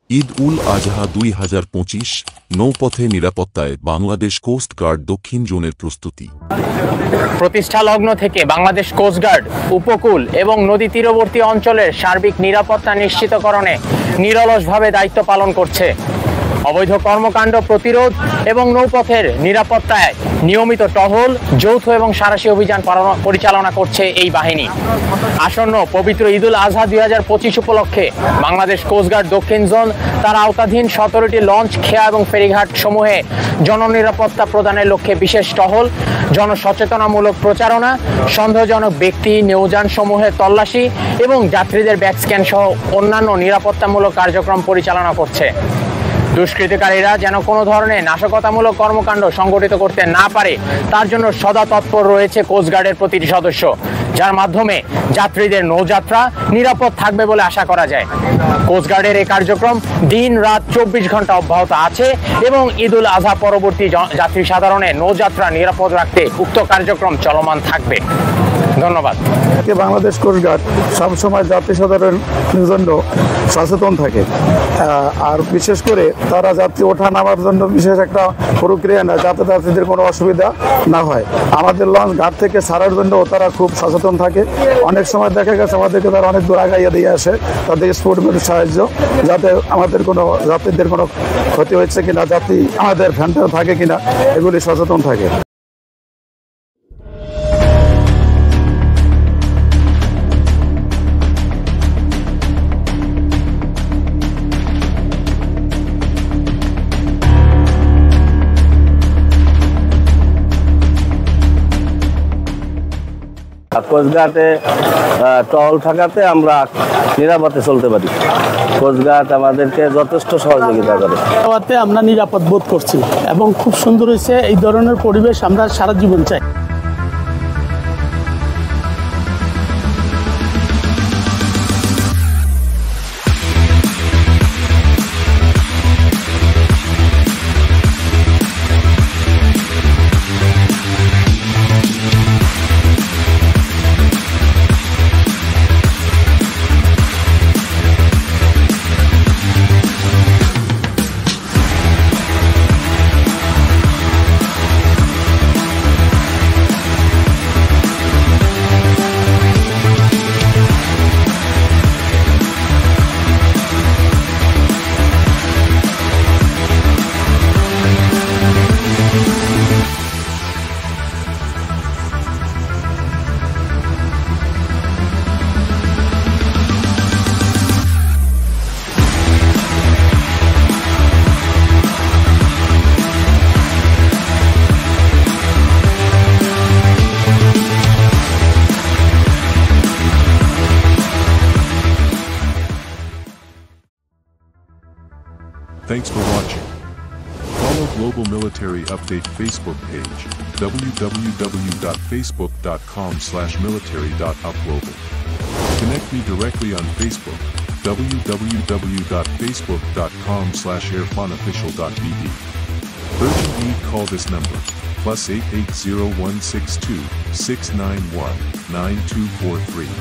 ঈদ উল আজহা 2025 নৌপথে নিরাপত্তায় Bangladesh coast guard দক্ষিণ জোনের প্রস্তুতি। প্রতিষ্ঠা লগ্ন থেকে বাংলাদেশ কোস্ট গার্ড উপকূল এবং নদী তীরবর্তী অঞ্চলের সার্বিক নিরাপত্তা নিশ্চিতকরণে নিরলসভাবে দায়িত্ব পালন করছে। অবৈধ কর্মকাণ্ড প্রতিরোধ এবং নৌপথের নিরাপত্তায় নিয়মিত টহল, যৌথ এবং সাঁড়াশি অভিযান পরিচালনা করছে এই বাহিনী। আসন্ন পবিত্র ঈদ উল আজহা 2025 উপলক্ষে বাংলাদেশ কোস্ট গার্ড দক্ষিণ জোন তার আওতাধীন 17টি লঞ্চ, খেয়া এবং ফেরিঘাট সমূহে জননিরাপত্তা প্রদানের লক্ষ্যে বিশেষ টহল, জনসচেতনামূলক প্রচারণা, সন্দেহজনক ব্যক্তি নৌযান সমূহে তল্লাশি এবং যাত্রীদের ব্যাগ স্ক্যান সহ অন্যান্য নিরাপত্তামূলক কার্যক্রম পরিচালনা করছে। দুষ্কৃতিকারীরা যেন কোনো ধরনের নাশকতামূলক কর্মকাণ্ড সংগঠিত করতে না পারে তার জন্য সদা তৎপর রয়েছে কোস্ট গার্ডের প্রতিটি সদস্য, যার মাধ্যমে যাত্রীদের নৌযাত্রা নিরাপদ থাকবে বলে আশা করা যায়। কোস্ট গার্ডের এই কার্যক্রম দিন রাত 24 ঘন্টা অব্যাহত আছে এবং ঈদ উল আজহা পরবর্তী যাত্রী সাধারণের নৌযাত্রা নিরাপদ রাখতে উক্ত কার্যক্রম চলমান থাকবে। ধন্যবাদ। বাংলাদেশ কোস্ট গার্ড সবসময় যাত্রী সাধারণের জন্য সচেতন থাকে, আর বিশেষ করে তারা যাত্রী ওঠা নামার জন্য বিশেষ একটা প্রক্রিয়া নেয় যাতে যাত্রীদের কোনো অসুবিধা না হয়। আমাদের লঞ্চ ঘাট থেকে ছাড়ার জন্য তারা খুব সচেতন থাকে। অনেক সময় দেখা গেছে আমাদেরকে তারা অনেক দূর আগাইয়া দিয়ে আসে তাদের স্পোর্টম্যানের সাহায্য, যাতে আমাদের কোনো যাত্রীদের কোনো ক্ষতি হচ্ছে কিনা, যাত্রী আমাদের ফ্যানটা থাকে কিনা, এগুলি সচেতন থাকে। কোস্ট গার্ডে টহল থাকাতে আমরা নিরাপদে চলতে পারি। কোস্ট গার্ড আমাদেরকে যথেষ্ট সহযোগিতা করে। আমরা নিরাপদ বোধ করছি এবং খুব সুন্দর হয়েছে। এই ধরনের পরিবেশ আমরা সারা জীবন চাই। Thanks for watching. Follow Global Military Update Facebook page, www.facebook.com/military.upglobal. Connect me directly on Facebook, www.facebook.com/irfanofficial.bd. Urgent need, call this number, +880162 691 9243.